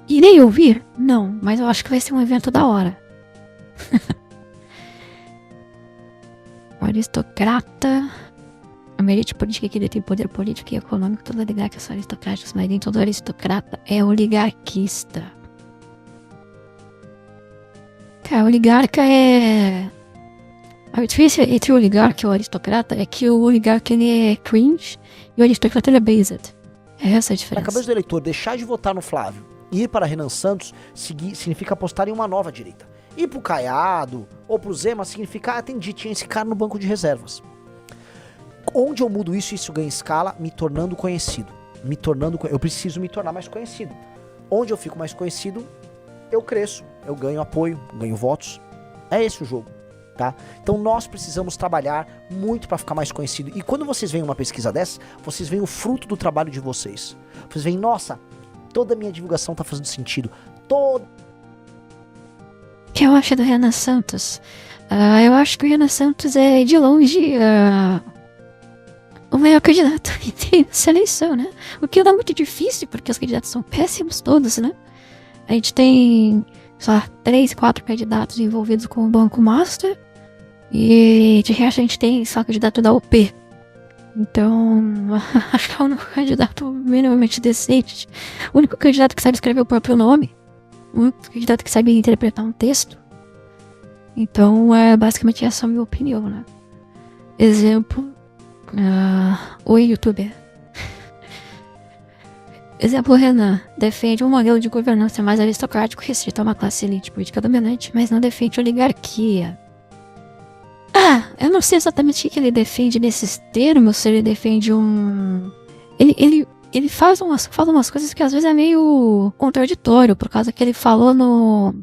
Irei ouvir? Não, mas eu acho que vai ser um evento da hora. Um aristocrata. A elite política que detém poder político e econômico, toda oligarca são aristocráticos, mas nem todo aristocrata é oligarquista. Cara, oligarca é... A diferença entre o oligarca e o aristocrata é que o oligarca ele é cringe e o aristocrata ele é based. É essa a diferença. Na cabeça do eleitor, deixar de votar no Flávio e ir para Renan Santos significa apostar em uma nova direita. Ir pro Caiado ou pro Zema significa, entendi, tinha esse cara no banco de reservas. Onde eu mudo isso ganha escala, me tornando conhecido. Eu preciso me tornar mais conhecido. Onde eu fico mais conhecido, eu cresço, eu ganho apoio, ganho votos. É esse o jogo, tá? Então nós precisamos trabalhar muito para ficar mais conhecido. E quando vocês veem uma pesquisa dessa, vocês veem o fruto do trabalho de vocês. Vocês veem, nossa, toda a minha divulgação tá fazendo sentido. O que eu acho do Renan Santos? Eu acho que o Renan Santos é de longe... o maior candidato que tem nessa eleição, né? O que não é muito difícil, porque os candidatos são péssimos todos, né? A gente tem, sei lá, 3, 4 candidatos envolvidos com o Banco Master. E de resto a gente tem só o candidato da UP. Então, acho que é o único candidato minimamente decente. O único candidato que sabe escrever o próprio nome. O único candidato que sabe interpretar um texto. Então, basicamente essa é a minha opinião, né? Exemplo... Oi, youtuber. Exemplo, o Renan defende um modelo de governança mais aristocrático restrito a uma classe elite política dominante, mas não defende oligarquia. Eu não sei exatamente o que ele defende nesses termos, se ele defende um... Ele fala umas coisas que às vezes é meio contraditório, por causa que ele falou no...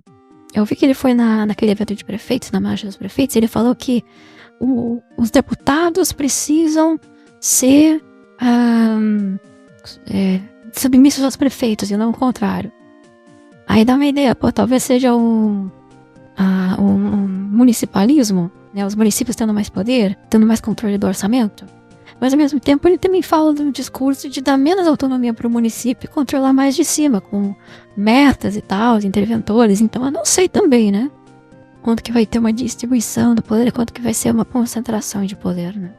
Eu vi que ele foi naquele evento de prefeitos, na marcha dos prefeitos, ele falou que os deputados precisam ser submissos aos prefeitos e não o contrário. Aí dá uma ideia, talvez seja um municipalismo, né, os municípios tendo mais poder, tendo mais controle do orçamento. Mas ao mesmo tempo ele também fala do discurso de dar menos autonomia para o município e controlar mais de cima, com metas e tal, interventores. Então eu não sei também, né? Quanto que vai ter uma distribuição do poder e quanto que vai ser uma concentração de poder, né?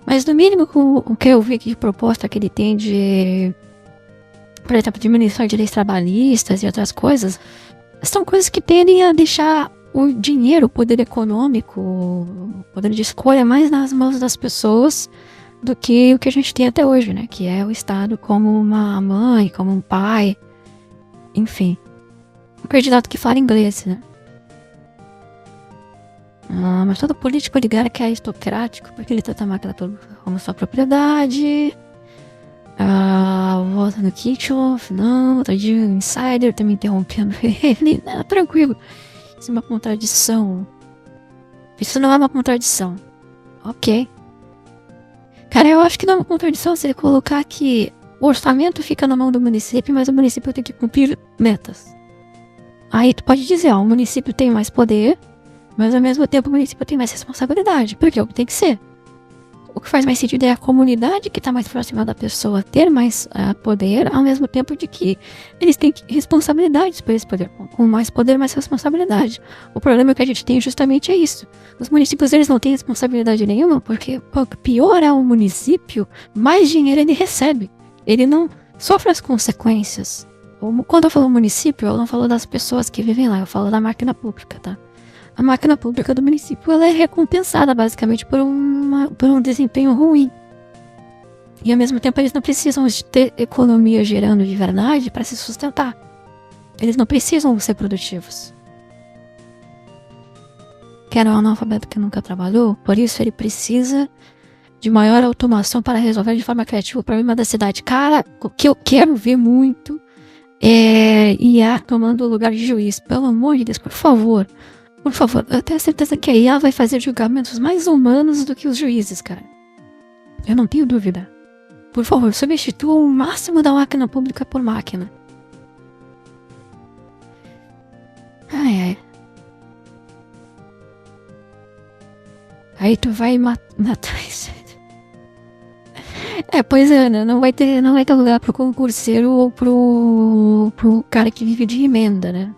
Mas no mínimo o que eu vi aqui de proposta que ele tem de, por exemplo, diminuição de leis trabalhistas e outras coisas, são coisas que tendem a deixar o dinheiro, o poder econômico, o poder de escolha mais nas mãos das pessoas do que o que a gente tem até hoje, né? Que é o Estado como uma mãe, como um pai, enfim. Um candidato que fala inglês, né? Mas todo político oligarca é aristocrático, porque ele trata a máquina como sua propriedade. Volta no Kitchoff, não, outro dia o Insider tá me interrompendo ele. Não, tranquilo. Isso é uma contradição. Isso não é uma contradição. Ok. Cara, eu acho que não é uma contradição se ele colocar que o orçamento fica na mão do município, mas o município tem que cumprir metas. Aí tu pode dizer, o município tem mais poder, mas ao mesmo tempo o município tem mais responsabilidade, porque é o que tem que ser. O que faz mais sentido é a comunidade que está mais próxima da pessoa ter mais poder, ao mesmo tempo de que eles têm responsabilidades por esse poder. Com mais poder, mais responsabilidade. O problema que a gente tem justamente é isso. Os municípios, eles não têm responsabilidade nenhuma, porque quanto pior é o município, mais dinheiro ele recebe. Ele não sofre as consequências. Quando eu falo município, eu não falo das pessoas que vivem lá, eu falo da máquina pública, tá? A máquina pública do município, ela é recompensada basicamente por um desempenho ruim. E ao mesmo tempo eles não precisam de ter economia gerando de verdade para se sustentar. Eles não precisam ser produtivos. Quero um analfabeto que nunca trabalhou, por isso ele precisa de maior automação para resolver de forma criativa o problema da cidade. Cara, o que eu quero ver muito é IA tomando o lugar de juiz. Pelo amor de Deus, por favor. Por favor, eu tenho certeza que a IA vai fazer julgamentos mais humanos do que os juízes, cara. Eu não tenho dúvida. Por favor, substitua o máximo da máquina pública por máquina. Ai. Aí tu vai matar isso. Pois é, né? Não vai ter lugar pro concurseiro ou pro cara que vive de emenda, né?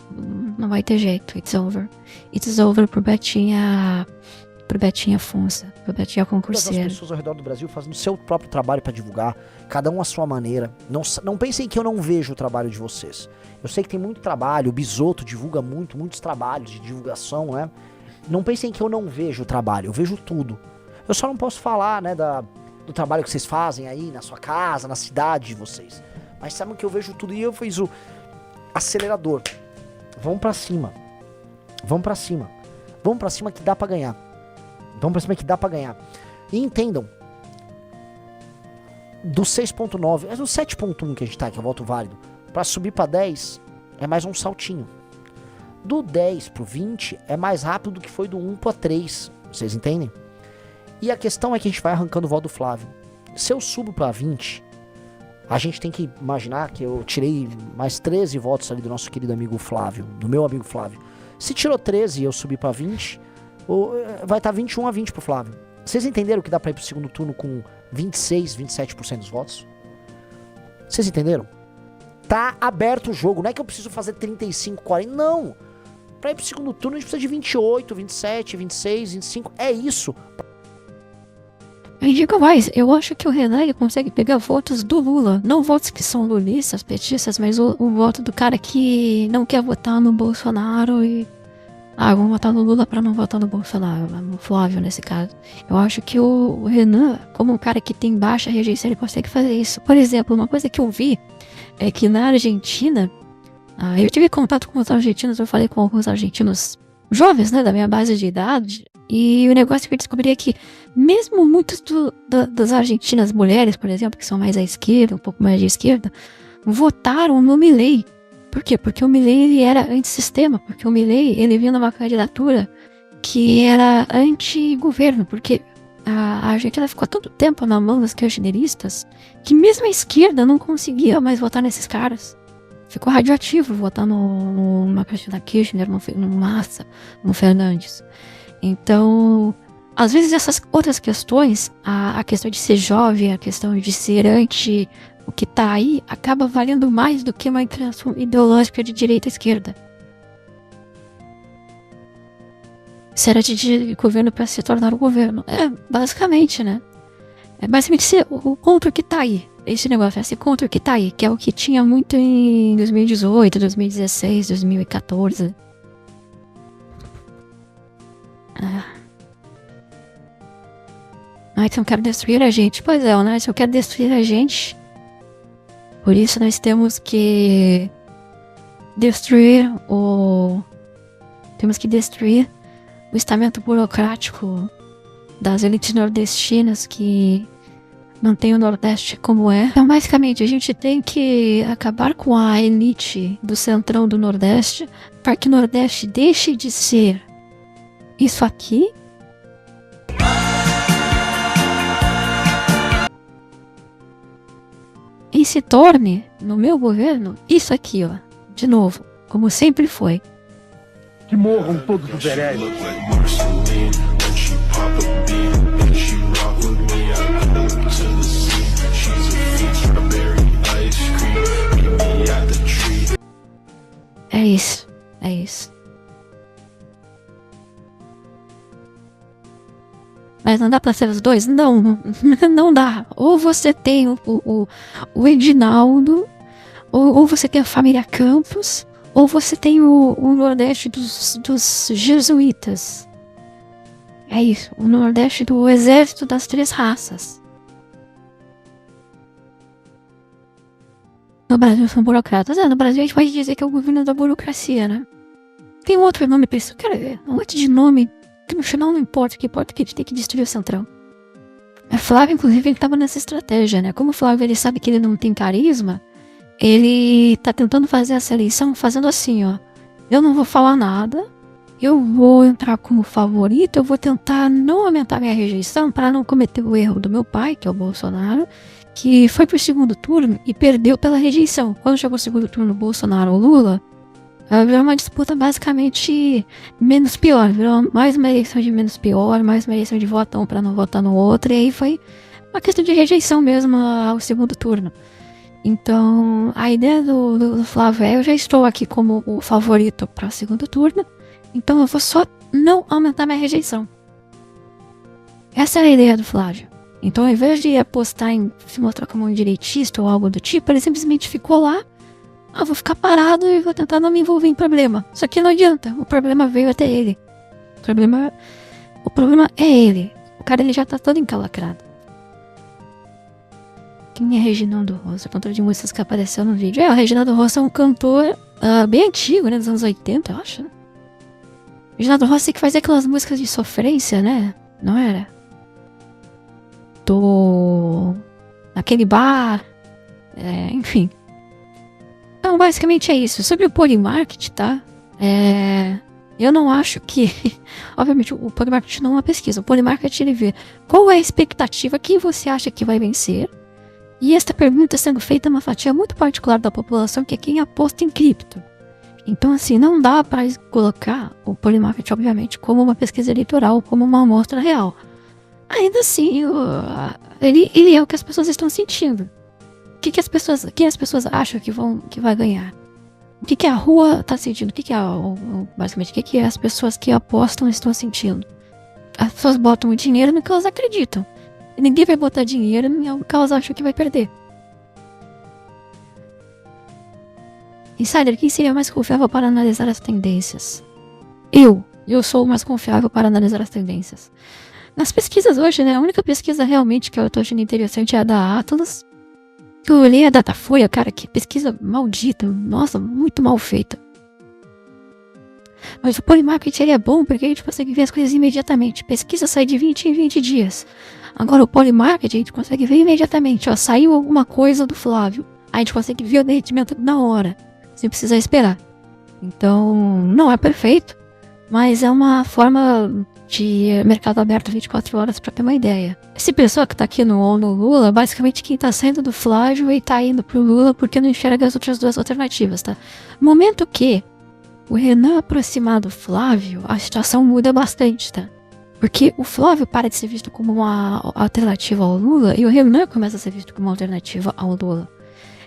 Não vai ter jeito. It's over. It's over pro Betinha Funça, pro Betinha concurseiro. Todas as pessoas ao redor do Brasil fazendo o seu próprio trabalho pra divulgar, cada um à sua maneira. Não pensem que eu não vejo o trabalho de vocês. Eu sei que tem muito trabalho, o Bisoto divulga muitos trabalhos de divulgação, né? Não pensem que eu não vejo o trabalho, eu vejo tudo. Eu só não posso falar, né, do trabalho que vocês fazem aí na sua casa, na cidade de vocês. Mas sabem que eu vejo tudo e eu fiz o acelerador. Vamos pra cima. Vamos pra cima. Vamos pra cima que dá pra ganhar. Vamos pra cima que dá pra ganhar. E entendam. Do 6.9, é do 7.1 que a gente tá, que é o voto válido. Pra subir pra 10, é mais um saltinho. Do 10 pro 20, é mais rápido do que foi do 1 pro 3. Vocês entendem? E a questão é que a gente vai arrancando o voto do Flávio. Se eu subo pra 20, a gente tem que imaginar que eu tirei mais 13 votos ali do nosso querido amigo Flávio, do meu amigo Flávio. Se tirou 13 e eu subir pra 20, vai estar 21-20 pro Flávio. Vocês entenderam que dá pra ir pro segundo turno com 26, 27% dos votos? Vocês entenderam? Tá aberto o jogo, não é que eu preciso fazer 35, 40, não. Pra ir pro segundo turno a gente precisa de 28, 27, 26, 25, é isso. Eu digo mais, eu acho que o Renan ele consegue pegar votos do Lula. Não votos que são lulistas, petistas, mas o voto do cara que não quer votar no Bolsonaro e... vamos votar no Lula pra não votar no Bolsonaro, no Flávio nesse caso. Eu acho que o Renan, como um cara que tem baixa rejeição, ele consegue fazer isso. Por exemplo, uma coisa que eu vi é que na Argentina, eu tive contato com os argentinos, eu falei com alguns argentinos jovens, né, da minha base de idade, e o negócio que eu descobri é que mesmo muitas das argentinas mulheres, por exemplo, que são mais à esquerda, um pouco mais de esquerda, votaram no Milei. Por quê? Porque o Milei ele era antissistema, porque o Milei ele vinha numa candidatura que era anti-governo, porque a Argentina ficou tanto tempo na mão dos kirchneristas que mesmo a esquerda não conseguia mais votar nesses caras. Ficou radioativo votar numa Cristina Kirchner, no Massa, no Fernandes. Então, às vezes essas outras questões, a questão de ser jovem, a questão de ser anti o que tá aí, acaba valendo mais do que uma interação ideológica de direita e esquerda. Se era de governo para se tornar o governo. Basicamente, né? É basicamente ser o contra que tá aí. Esse negócio é ser contra o que tá aí, que é o que tinha muito em 2018, 2016, 2014. Então quero destruir a gente. Pois é, né? Se eu quero destruir a gente, por isso nós temos que destruir o estamento burocrático das elites nordestinas que mantém o Nordeste como é. Então, basicamente, a gente tem que acabar com a elite do centrão do Nordeste para que o Nordeste deixe de ser isso aqui e se torne, no meu governo, isso aqui, ó. De novo, como sempre foi. Que morram todos os hereges. É isso, é isso. Mas não dá pra ser os dois? Não, não dá. Ou você tem o Edinaldo, ou você tem a família Campos, ou você tem o Nordeste dos jesuítas. É isso, o Nordeste do exército das três raças. No Brasil são burocratas. No Brasil a gente pode dizer que é o governo da burocracia, né? Tem um outro nome pra isso. Cara, um monte de nome que no final não importa, o que importa é que a gente tem que destruir o Centrão. A Flávia, inclusive, ele tava nessa estratégia, né? Como o Flávio, ele sabe que ele não tem carisma, ele tá tentando fazer essa eleição fazendo assim, ó. Eu não vou falar nada, eu vou entrar como favorito, eu vou tentar não aumentar minha rejeição para não cometer o erro do meu pai, que é o Bolsonaro, que foi pro segundo turno e perdeu pela rejeição. Quando chegou o segundo turno, Bolsonaro ou Lula, virou uma disputa basicamente menos pior, virou mais uma eleição de menos pior, mais uma eleição de votar um para não votar no outro, e aí foi uma questão de rejeição mesmo ao segundo turno. Então, a ideia do Flávio é: eu já estou aqui como o favorito para o segundo turno, então eu vou só não aumentar minha rejeição. Essa é a ideia do Flávio. Então, ao invés de apostar em se mostrar como um direitista ou algo do tipo, ele simplesmente ficou lá. Vou ficar parado e vou tentar não me envolver em problema. Só que não adianta, o problema veio até ele. O problema é ele. O cara, ele já tá todo encalacrado. Quem é Reginaldo Rossi? O cantor de músicas que apareceu no vídeo. O Reginaldo Rossi é um cantor bem antigo, né? Dos anos 80, eu acho. Reginaldo Rossi que fazia aquelas músicas de sofrência, né? Não era? Naquele bar. Enfim. Então, basicamente é isso. Sobre o Polymarket, tá? Eu não acho que... Obviamente, o Polymarket não é uma pesquisa. O Polymarket, ele vê qual é a expectativa, quem você acha que vai vencer. E esta pergunta sendo feita a uma fatia muito particular da população, que é quem aposta em cripto. Então, assim, não dá para colocar o Polymarket, obviamente, como uma pesquisa eleitoral, como uma amostra real. Ainda assim, ele é o que as pessoas estão sentindo. Quem as pessoas acham que vai ganhar? O que a rua está sentindo? Basicamente, o que as pessoas que apostam estão sentindo? As pessoas botam o dinheiro no que elas acreditam. E ninguém vai botar dinheiro em algo que elas acham que vai perder. Insider, quem seria mais confiável para analisar as tendências? Eu sou o mais confiável para analisar as tendências. Nas pesquisas hoje, né? A única pesquisa realmente que eu tô achando interessante é a da Atlas. Eu olhei a Datafolha, cara, que pesquisa maldita. Nossa, muito mal feita. Mas o Polymarket ele é bom porque a gente consegue ver as coisas imediatamente. Pesquisa sai de 20 em 20 dias. Agora o Polymarket a gente consegue ver imediatamente. Ó, saiu alguma coisa do Flávio. Aí a gente consegue ver o derretimento na hora, sem precisar esperar. Então, não é perfeito, mas é uma forma de mercado aberto 24 horas pra ter uma ideia. Esse pessoal que tá aqui no Lula, basicamente quem tá saindo do Flávio e tá indo pro Lula porque não enxerga as outras duas alternativas, tá? No momento que o Renan aproximar do Flávio, a situação muda bastante, tá? Porque o Flávio para de ser visto como uma alternativa ao Lula e o Renan começa a ser visto como uma alternativa ao Lula.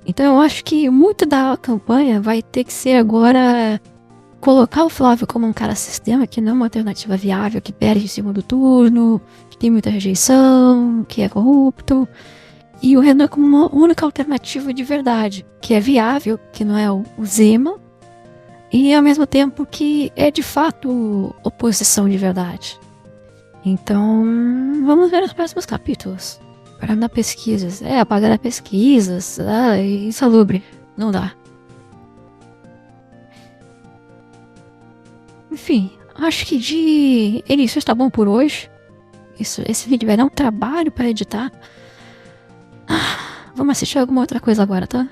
Então eu acho que muito da campanha vai ter que ser agora colocar o Flávio como um cara sistema, que não é uma alternativa viável, que perde em segundo turno, que tem muita rejeição, que é corrupto. E o Renan como uma única alternativa de verdade, que é viável, que não é o Zema, e ao mesmo tempo que é de fato oposição de verdade. Então, vamos ver os próximos capítulos. Para dar pesquisas. Apagar pesquisas. Insalubre. Não dá. Enfim, acho que de início está bom por hoje. Esse vídeo vai dar um trabalho para editar. Vamos assistir alguma outra coisa agora, tá?